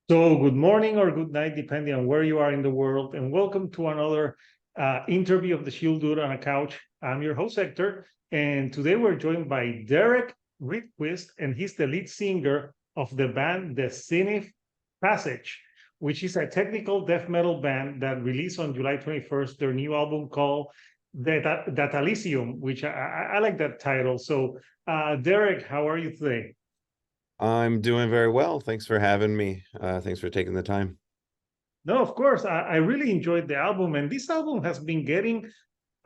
So, good morning or good night, depending on where you are in the world, and welcome to another interview of the Shield Dude on a Couch. I'm your host, Hector, and today we're joined by Derek Rydquist, and he's the lead singer of the band the Zenith Passage, which is a technical death metal band that released on July 21st their new album called Datalysium, which I like that title. So, Derek, how are you today? I'm doing very well. Thanks for having me. Thanks for taking the time. No, of course. I really enjoyed the album, and this album has been getting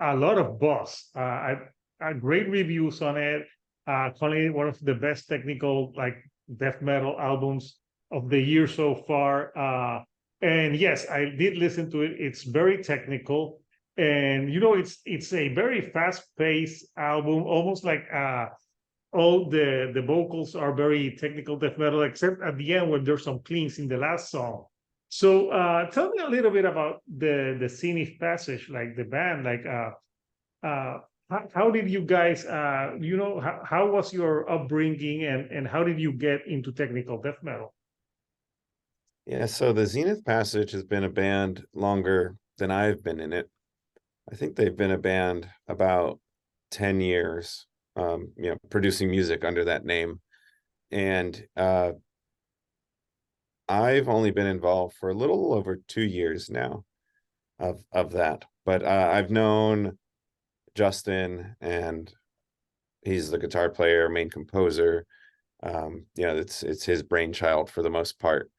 a lot of buzz. I great reviews on it, calling it one of the best technical like death metal albums of the year so far. And yes, I did listen to it. It's very technical, and it's a very fast-paced album, almost like all the vocals are very technical death metal, except at the end when there's some cleans in the last song. So tell me a little bit about the Zenith Passage, like the band, like how did you guys how was your upbringing and how did you get into technical death metal? Yeah, so the Zenith Passage has been a band longer than I've been in it. I think they've been a band about 10 years, producing music under that name. And I've only been involved for a little over 2 years now of that. But I've known Justin, and he's the guitar player, main composer. It's his brainchild for the most part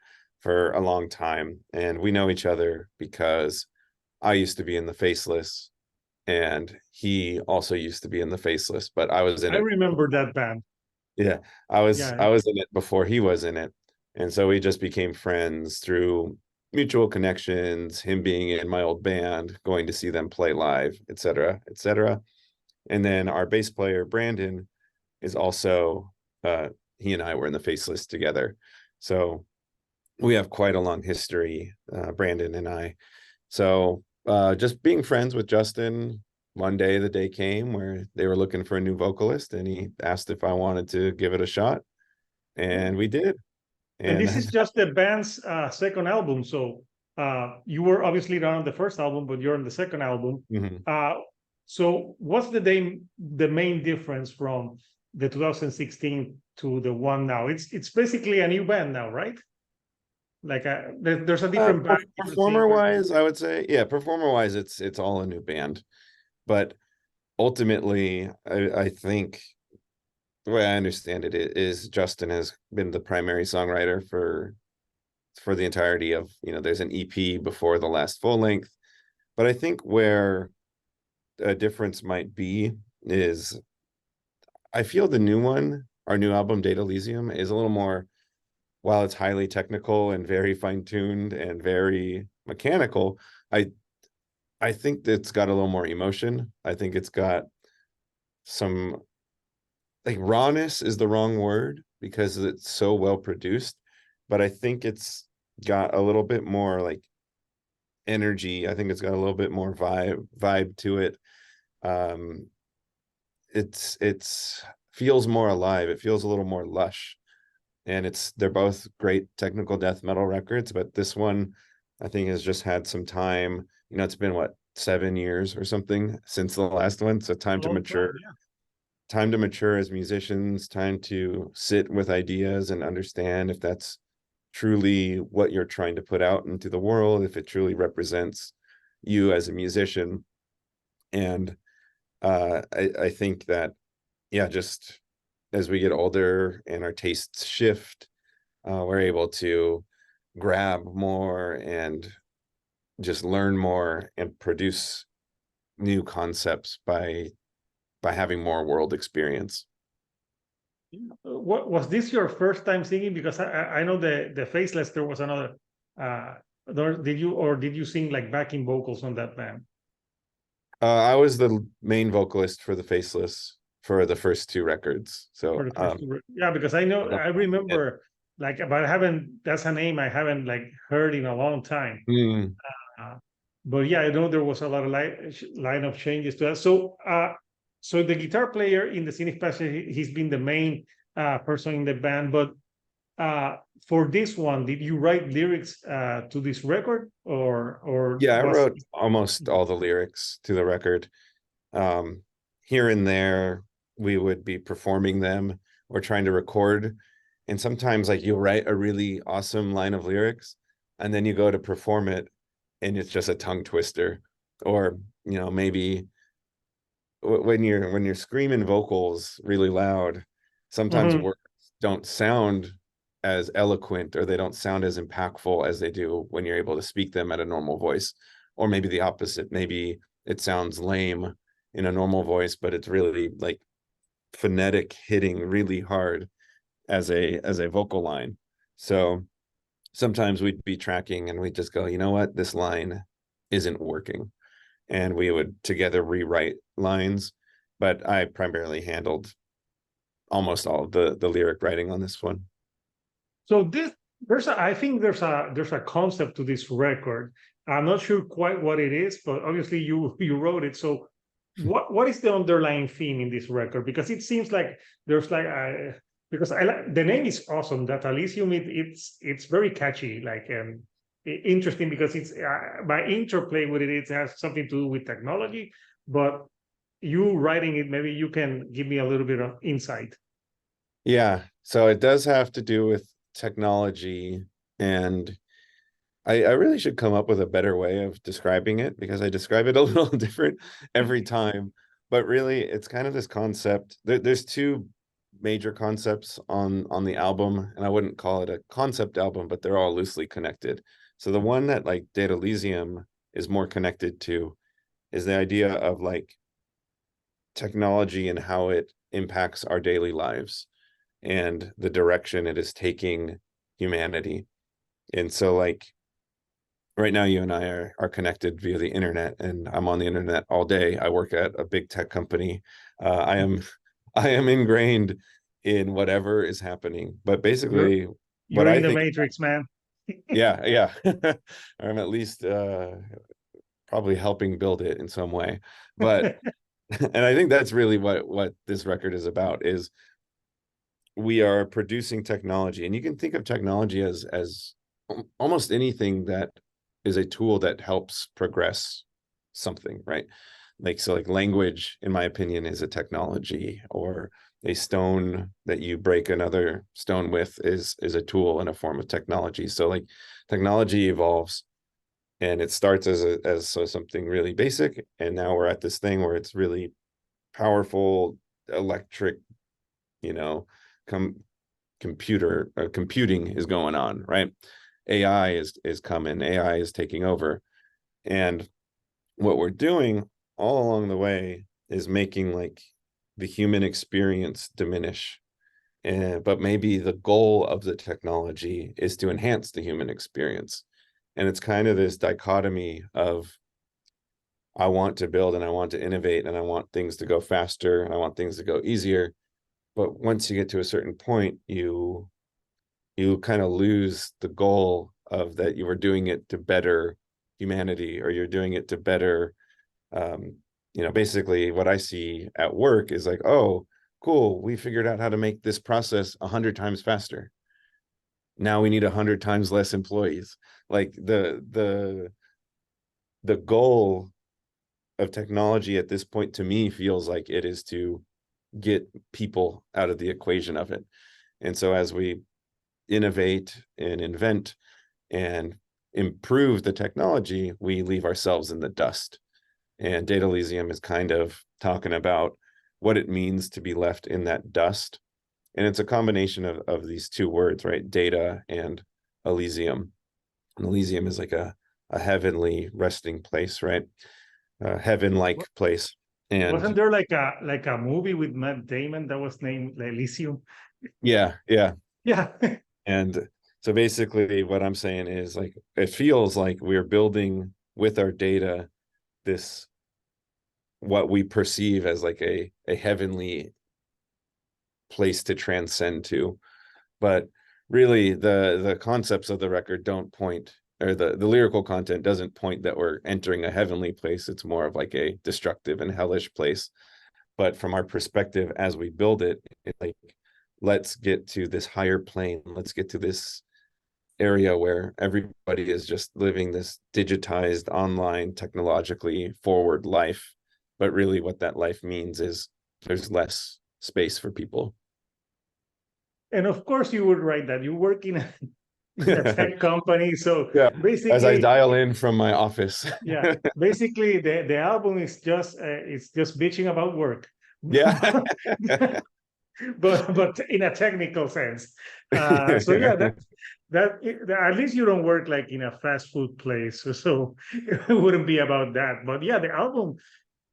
for a long time, and we know each other because I used to be in the Faceless, and he also used to be in the Faceless, but I was in I it. remember that band. Yeah, I was Yeah. I was in it before he was in it, and so we just became friends through mutual connections, him being in my old band, going to see them play live, etc., etc. And then our bass player Brandon is also he and I were in the Faceless together, so we have quite a long history, Brandon and I. So just being friends with Justin, one day the day came where they were looking for a new vocalist, and he asked if I wanted to give it a shot, and we did. And And this is just the band's second album. So you were obviously not on the first album, but you're on the second album. Mhm. Uh, so what's the main difference from the 2016 to the one now? It's basically a new band now, right? Like there's a different band, different Performer singer. wise, I would say, yeah, performer wise, it's all a new band. But ultimately, I think the way I understand it is Justin has been the primary songwriter for the entirety of, there's an EP before the last full length. But I think where a difference might be is I feel the new one, our new album, Datalysium, is a little more, while it's highly technical and very fine-tuned and very mechanical, I I think it's got a little more emotion. I think it's got some, like, rawness is the wrong word because it's so well produced, but I think it's got a little bit more like energy. I think it's got a little bit more vibe to it. Um, it's feels more alive. It feels a little more lush, and they're both great technical death metal records, but this one I think has just had some time. It's been what, 7 years or something since the last one, so A long time, yeah. time to mature as musicians, time to sit with ideas and understand if that's truly what you're trying to put out into the world, if it truly represents you as a musician. And I think that, yeah, just as we get older and our tastes shift, we're able to grab more and just learn more and produce new concepts by having more world experience. What was this your first time singing? Because I know the Faceless there was another. Uh, did you sing like backing vocals on that band? I was the main vocalist for the Faceless for the first two records. For So the first two, yeah, because I remember like, but I haven't. That's a name I haven't like heard in a long time. mm, Uh, but yeah, I know there was a lot of line of changes to that. So the guitar player in the Zenith Passage, he's been the main person in the band. But for this one, did you write lyrics to this record, or Yeah, I was wrote almost all the lyrics to the record. Here and there, we would be performing them or trying to record. And sometimes like you'll write a really awesome line of lyrics and then you go to perform it and it's just a tongue twister. Or, maybe when you're screaming vocals really loud, sometimes Mhm. words don't sound as eloquent or they don't sound as impactful as they do when you're able to speak them at a normal voice. Or maybe the opposite. Maybe it sounds lame in a normal voice, but it's really like phonetic hitting really hard as a vocal line. So sometimes we'd be tracking and we'd just go, you know what, this line isn't working. And we would together rewrite lines. But I primarily handled almost all of the lyric writing on this one. So I think there's a concept to this record. I'm not sure quite what it is, but obviously you wrote it. So what is the underlying theme in this record? Because it seems like there's like because the name is awesome. Datalysium, it's very catchy, like interesting because it's by interplay with it. It has something to do with technology, but you writing it, maybe you can give me a little bit of insight. Yeah, so it does have to do with technology, and I really should come up with a better way of describing it because I describe it a little different every time. But really, it's kind of this concept. There's two major concepts on the album, and I wouldn't call it a concept album, but they're all loosely connected. So the one that like Datalysium is more connected to is the idea of like technology and how it impacts our daily lives and the direction it is taking humanity. And so like right now you and I are connected via the internet, and I'm on the internet all day. I work at a big tech company. I am ingrained in whatever is happening. But You're basically what you're I in the think, matrix, man. yeah. I'm at least probably helping build it in some way. But and I think that's really what this record is about, is we are producing technology, and you can think of technology as almost anything that is a tool that helps progress something, right? Like, so like language, in my opinion, is a technology, or a stone that you break another stone with is a tool and a form of technology. So like technology evolves, and it starts as something really basic, and now we're at this thing where it's really powerful electric, you know, com computing is going on, right? AI is coming, AI is taking over. And what we're doing all along the way is making like the human experience diminish. And but maybe the goal of the technology is to enhance the human experience. And it's kind of this dichotomy of I want to build and I want to innovate and I want things to go faster and I want things to go easier. But once you get to a certain point, you kind of lose the goal of that you were doing it to better humanity, or you're doing it to better, um, basically what I see at work is like, oh, cool, we figured out how to make this process 100 times faster. Now we need 100 times less employees. Like the goal of technology at this point to me feels like it is to get people out of the equation of it. And so as we innovate and invent and improve the technology, we leave ourselves in the dust. And Datalysium is kind of talking about what it means to be left in that dust. And it's a combination of these two words, right? Data and Elysium. And Elysium is like a heavenly resting place, right? A heaven-like place. Wasn't And there like a movie with Matt Damon that was named Elysium? yeah. Yeah. And so basically what I'm saying is like, it feels like we're building with our data this, what we perceive as like a heavenly place to transcend to. But really the concepts of the record don't point, or the lyrical content doesn't point that we're entering a heavenly place. It's more of like a destructive and hellish place. But from our perspective as we build it, it's like let's get to this higher plane. Let's get to this area where everybody is just living this digitized, online, technologically forward life. But really what that life means is there's less space for people. And of course you would write that. You work in a tech company. So Yeah, as I basically, dial in from my office. yeah, basically the album is just it's just bitching about work. Yeah. But in a technical sense. So yeah, at least you don't work like in a fast food place, so it wouldn't be about that. But yeah, the album,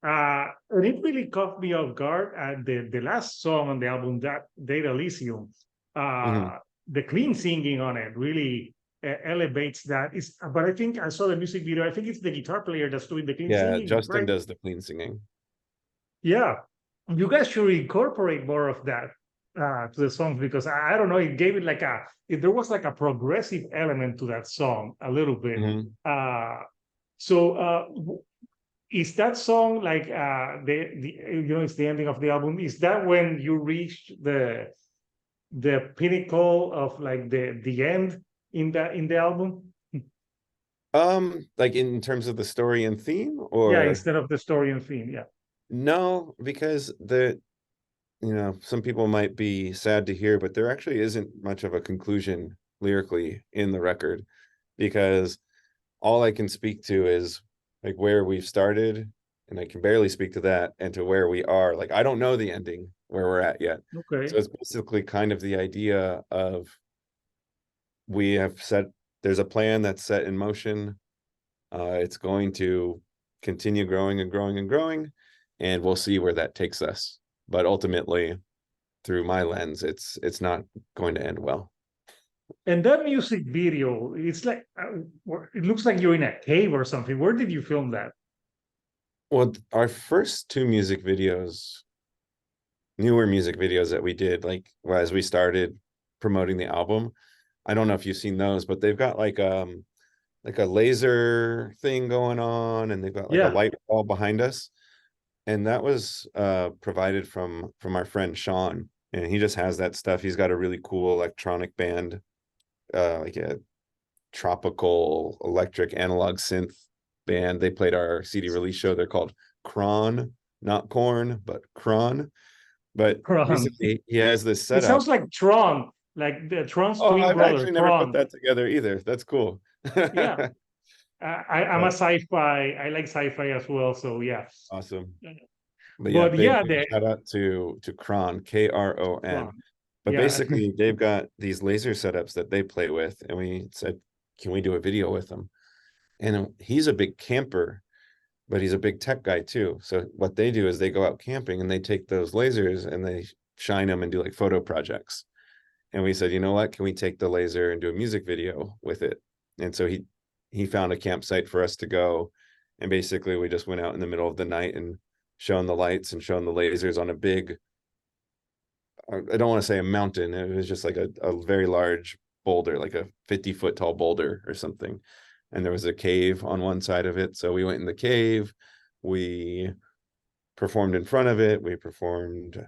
and it really caught me off guard. The last song on the album, that Datalysium, Mhm. the clean singing on it really elevates that. But I think I saw the music video. I think it's the guitar player that's doing the clean Yeah, singing, Justin right? does the clean singing. Yeah, you guys should incorporate more of that to the songs, because I don't know, it gave it like there was like a progressive element to that song a little bit. Mhm. So is that song like it's the ending of the album? Is that when you reach the pinnacle of like the end in the album? Like in terms of the story and theme, Yeah, or instead of the story and theme. Yeah. no, because some people might be sad to hear, but there actually isn't much of a conclusion lyrically in the record, because all I can speak to is like where we've started, and I can barely speak to that, and to where we are. Like, I don't know the ending where we're at yet. So Okay. it's basically kind of the idea of we have set, there's a plan that's set in motion. It's going to continue growing and growing and growing, and we'll see where that takes us. But ultimately, through my lens, it's not going to end well. And that music video, it's like it looks like you're in a cave or something. Where did you film that? Well, our first two music videos, newer music videos that we did, like as we started promoting the album, I don't know if you've seen those, but they've got like a laser thing going on, and they've got like a Yeah. light wall behind us. And that was provided from our friend Sean, and he just has that stuff. He's got a really cool electronic band, like a tropical electric analog synth band. They played our CD release show. They're called Kron, not corn, but Kron. But Tron. basically, he has this It setup. sounds like Tron, like the Tron's Oh, twin I've brother, actually never put Tron. that together either. That's cool. Yeah. I'm a sci-fi. I like sci-fi as well. So yeah. Awesome. But yeah, But big yeah, big the shout out to Kron, Kron. Tron. But Yeah. basically, they've got these laser setups that they play with, and we said, can we do a video with them? And he's a big camper, but he's a big tech guy too. So what they do is they go out camping and they take those lasers and they shine them and do like photo projects. And we said, you know what? Can we take the laser and do a music video with it? And so he found a campsite for us to go. And basically we just went out in the middle of the night and shown the lights and shown the lasers on a big, I don't want to say a mountain. It was just like a very large boulder, like a 50-foot tall boulder or something. And there was a cave on one side of it. So we went in the cave, we performed in front of it, we performed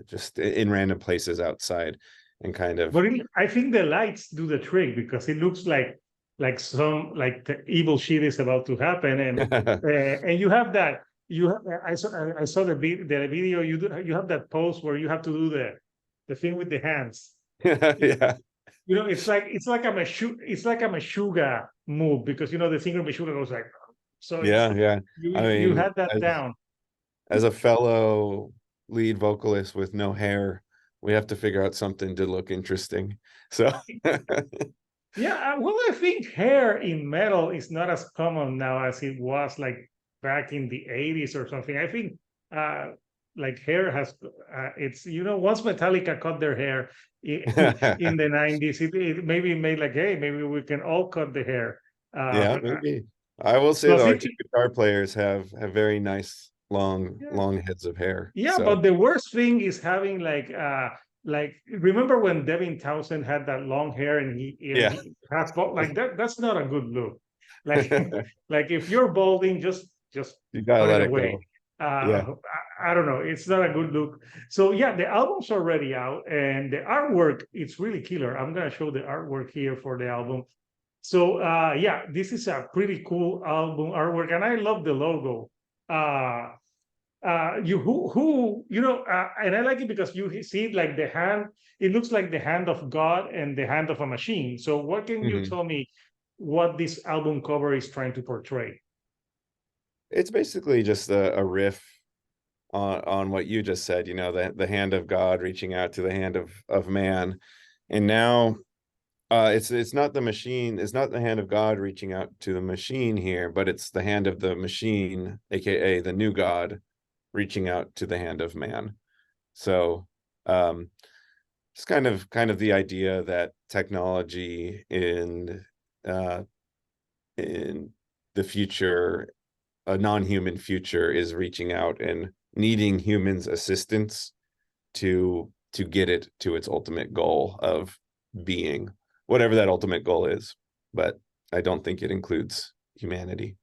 just in random places outside, and kind of But I think the lights do the trick, because it looks like some like the evil shit is about to happen, and you have that I saw the video. You have that pose where you have to do the thing with the hands. yeah, It's like a Meshuggah move, because the singer Meshuggah goes like, so it's yeah. I you mean, had that down. as a fellow lead vocalist with no hair, we have to figure out something to look interesting. So Yeah, well, I think hair in metal is not as common now as it was like back in the 80s or something. I think like hair has it's once Metallica cut their hair in the 90s, it maybe made like, hey, maybe we can all cut the hair. yeah, maybe. I will say Plus though, our it, two guitar players have very nice yeah, long heads of hair. yeah, So but the worst thing is having like remember when Devin Townsend had that long hair, and yeah. he has like that's not a good look. Like like if you're balding, just You gotta put it let it away. go. Yeah. Uh, I don't know, it's not a good look. So yeah, the album's already out, and the artwork, it's really killer. I'm gonna show the artwork here for the album. So yeah, this is a pretty cool album artwork, and I love the logo. Uh, you who you know, and I like it because you see it like the hand. It looks like the hand of God and the hand of a machine. So what can you Mhm. tell me what this album cover is trying to portray? It's basically just a riff on what you just said, you know, the hand of God reaching out to the hand of man. And now it's not the machine, it's not the hand of God reaching out to the machine here, but it's the hand of the machine, aka the new God, reaching out to the hand of man. So um it's kind of the idea that technology uh in the future, a non-human future, is reaching out and needing humans assistance to get it to its ultimate goal of being whatever that ultimate goal is. But I don't think it includes humanity.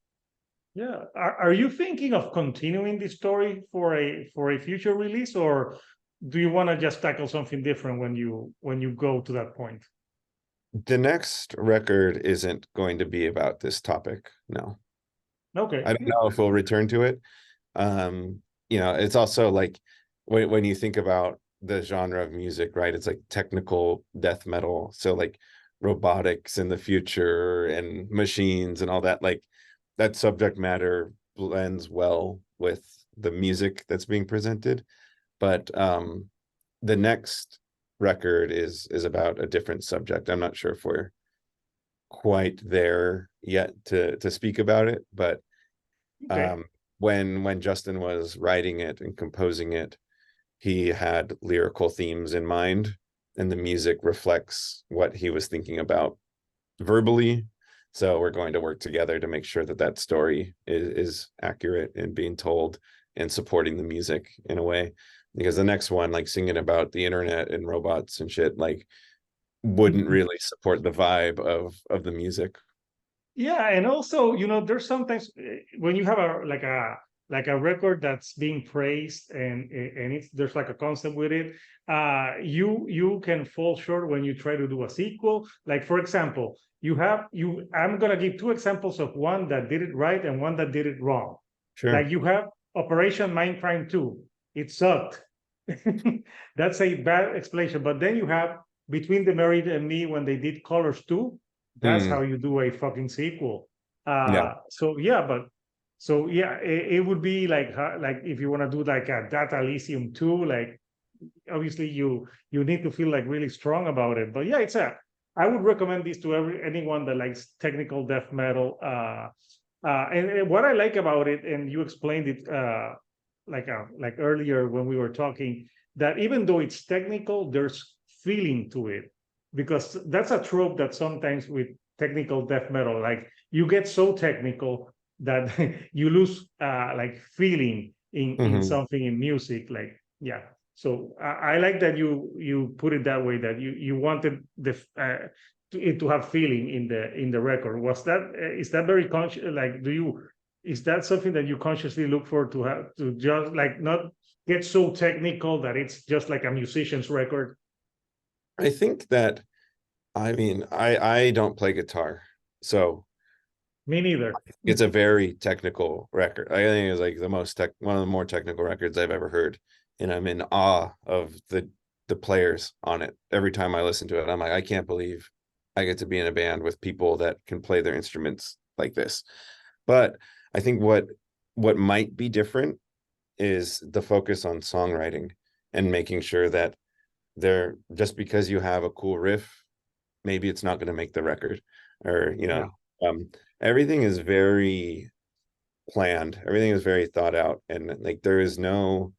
Yeah, are you thinking of continuing the story for a future release, or do you want to just tackle something different when you go to that point? The next record isn't going to be about this topic. No, Okay, I don't know if we'll return to it. You know, it's also like when you think about the genre of music, right? It's like technical death metal. So like robotics in the future and machines and all that, like that subject matter blends well with the music that's being presented. But the next record is about a different subject. I'm not sure if we're quite there yet to speak about it, but okay. um, when Justin was writing it and composing it, he had lyrical themes in mind, and the music reflects what he was thinking about verbally. So we're going to work together to make sure that that story is accurate and being told, and supporting the music in a way. Because the next one, like singing about the internet and robots and shit, like wouldn't really support the vibe of the music. Yeah, and also, you know, there's sometimes when you have like a record that's being praised and it's there's like a concept with it, you can fall short when you try to do a sequel. Like for example, I'm gonna give two examples of one that did it right and one that did it wrong. Sure. Like you have Operation Mindcrime 2. It sucked. That's a bad explanation. But then you have Between the Married and Me when they did Colors 2. That's how Mm, you do a fucking sequel. yeah. So yeah, but so yeah, it would be like if you want to do like a Datalysium 2, like obviously you need to feel like really strong about it. But yeah, I would recommend this to anyone that likes technical death metal. And what I like about it, and you explained it like earlier when we were talking, that even though it's technical, there's feeling to it, because that's a trope that sometimes with technical death metal, like you get so technical that you lose like feeling in Hmm. something in music. Like yeah, so I like that you put it that way, that you wanted it to have feeling in the record. Was that is that very conscious? Like, is that something that you consciously look for, to have to just like not get so technical that it's just like a musician's record? I think that, I mean, I don't play guitar, so Me neither. it's a very technical record. I think it's like one of the more technical records I've ever heard, and I'm in awe of the players on it. Every time I listen to it, I'm like, I can't believe I get to be in a band with people that can play their instruments like this. But I think what might be different is the focus on songwriting and making sure that they're just because you have a cool riff, maybe it's not going to make the record, or Yeah. um everything is very planned, everything is very thought out, and like there is no,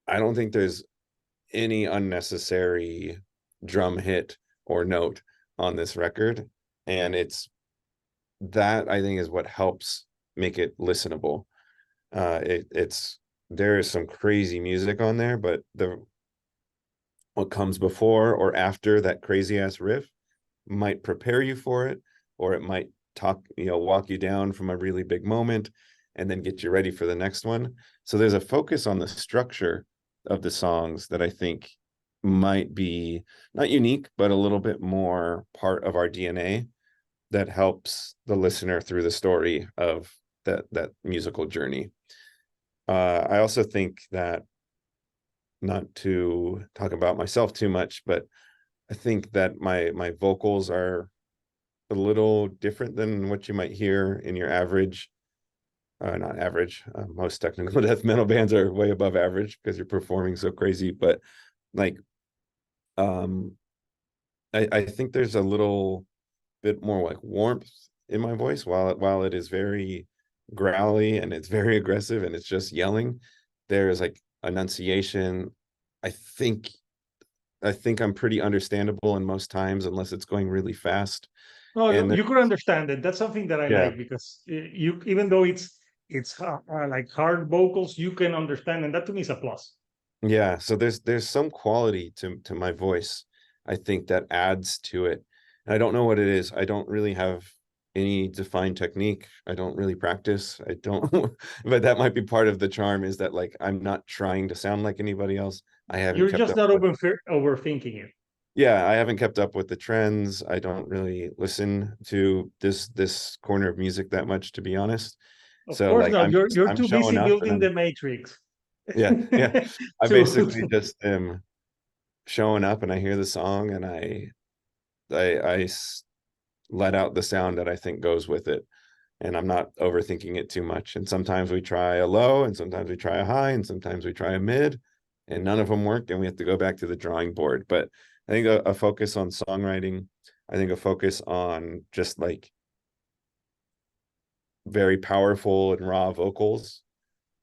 I don't think there's any unnecessary drum hit or note on this record. And it's that, I think, is what helps make it listenable. It's there is some crazy music on there, but the what comes before or after that crazy ass riff might prepare you for it, or it might walk you down from a really big moment. and then get you ready for the next one. So there's a focus on the structure of the songs that I think might be not unique, but a little bit more part of our DNA that helps the listener through the story of that musical journey. I also think that, not to talk about myself too much, but I think that my vocals are a little different than what you might hear in your average, not average. Most technical death metal bands are way above average because you're performing so crazy. But like, I think there's a little bit more like warmth in my voice while it is very growly and it's very aggressive and it's just yelling. There's like enunciation. I think I'm pretty understandable in most times, unless it's going really fast. No, And you could understand it. That's something that I yeah, like, because you, even though it's like hard vocals, you can understand, and that to me is a plus. yeah. So there's some quality to my voice, I think, that adds to it. And I don't know what it is. I don't really have any defined technique. I don't really practice. I don't, but that might be part of the charm, is that like I'm not trying to sound like anybody else. I haven't You're kept just up not with, overthinking it. yeah, I haven't kept up with the trends. I don't really listen to this corner of music that much, to be honest. Of So course like not. You're I'm too showing busy up and building the matrix. yeah. I to, basically just am showing up and I hear the song and I let out the sound that I think goes with it. And I'm not overthinking it too much. And sometimes we try a low, and sometimes we try a high, and sometimes we try a mid, and none of them work, and we have to go back to the drawing board. But I think a focus on songwriting, I think a focus on just like very powerful and raw vocals.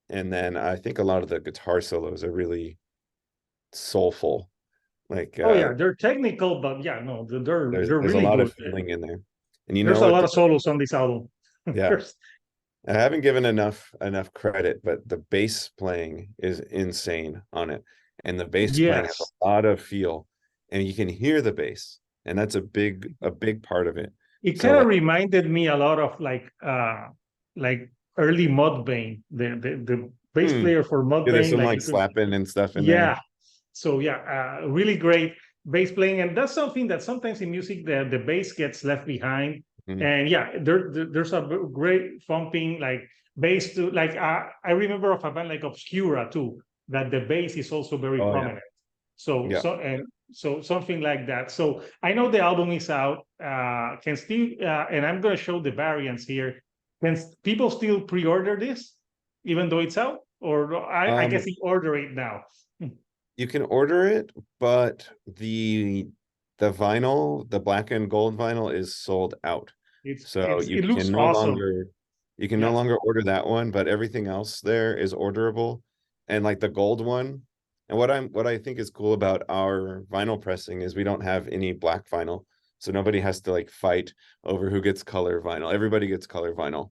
And then I think a lot of the guitar solos are really soulful. Like oh yeah, they're technical, but yeah, no, they're there's a really lot good. of feeling in there. And you There's know a what? lot of solos on this album. Yeah. There's, I haven't given enough credit, but the bass playing is insane on it. And the bass playing has yes, a lot of feel, and you can hear the bass, and that's a big part of it. it So kind of like, reminded me a lot of like early Mudvayne, the bass player for yeah, there's Mudvayne, some like like you can, slapping and stuff in there. yeah. So yeah, really great bass playing, and that's something that sometimes in music the bass gets left behind. Mhm. And yeah, there's a great thumping like bass to like I remember of a band like Obscura too, that the bass is also very Oh yeah, prominent. So yeah. so something like that. So I know the album is out. Can still and I'm gonna show the variants here. Can people still pre-order this, even though it's out? Or I guess Um, you order it now. you can order it, but the vinyl, the black and gold vinyl, is sold out. So It looks awesome. you can no Yeah. longer order that one, but everything else there is orderable. And like the gold one, and what I think is cool about our vinyl pressing is we don't have any black vinyl. So nobody has to like fight over who gets color vinyl. Everybody gets color vinyl.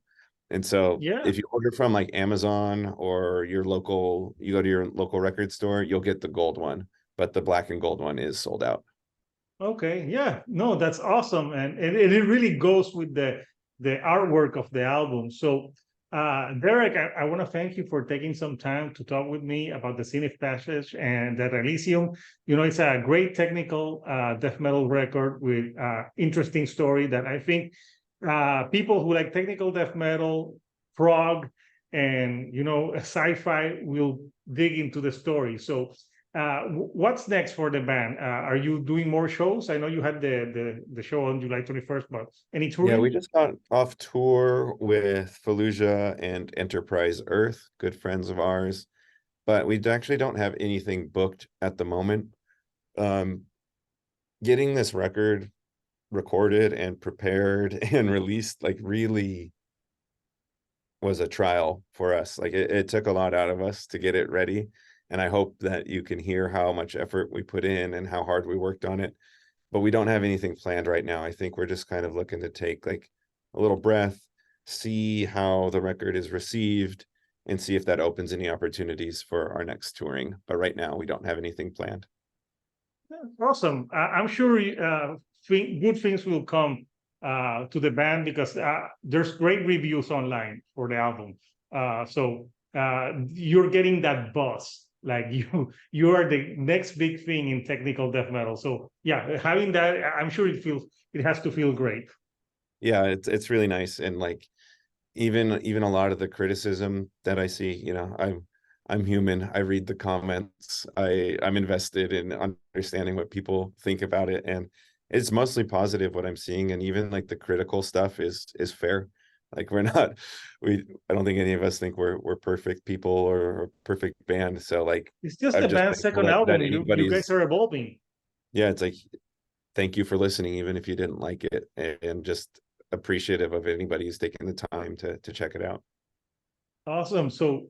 And so Yeah. if you order from like Amazon or your local, you go to your local record store, you'll get the gold one, but the black and gold one is sold out. Okay. Yeah. No, that's awesome, and it really goes with the artwork of the album. So, Derek, I want to thank you for taking some time to talk with me about the Zenith Passage and the Elysium. You know, it's a great technical death metal record with interesting story that I think people who like technical death metal, prog, and sci-fi will dig into the story. So what's next for the band? Are you doing more shows? I know you had the show on July 21st, but any Yeah, we touring? just got off tour with Fallujah and Enterprise Earth, good friends of ours, but we actually don't have anything booked at the moment. Um, Getting this record recorded and prepared and released like really was a trial for us. Like it took a lot out of us to get it ready. And I hope that you can hear how much effort we put in and how hard we worked on it. But we don't have anything planned right now. I think we're just kind of looking to take like a little breath, see how the record is received, and see if that opens any opportunities for our next touring. But right now, we don't have anything planned. Awesome. I'm sure good things will come to the band, because there's great reviews online for the album. You're getting that buzz, like you are the next big thing in technical death metal. So yeah, having that, I'm sure it has to feel great. Yeah, it's really nice. And like even a lot of the criticism that I see, you know, I'm human. I read the comments. I'm invested in understanding what people think about it, and it's mostly positive what I'm seeing. And even like the critical stuff is fair. Like we're not, I don't think any of us think we're perfect people or a perfect band. So like It's just I'm the just band's thankful second that album. You guys anybody's, are evolving. yeah, it's like thank you for listening, even if you didn't like it, and just appreciative of anybody who's taking the time to check it out. Awesome. So,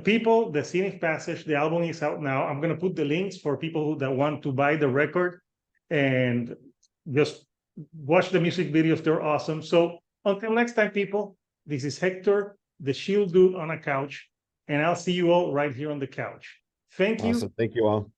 people, the Zenith Passage, the album is out now. I'm going to put the links for people that want to buy the record and just watch the music videos. They're awesome. So, until next time, people, this is Hector, the Shield Dude on a couch, and I'll see you all right here on the couch. Thank you. Awesome. Thank you all.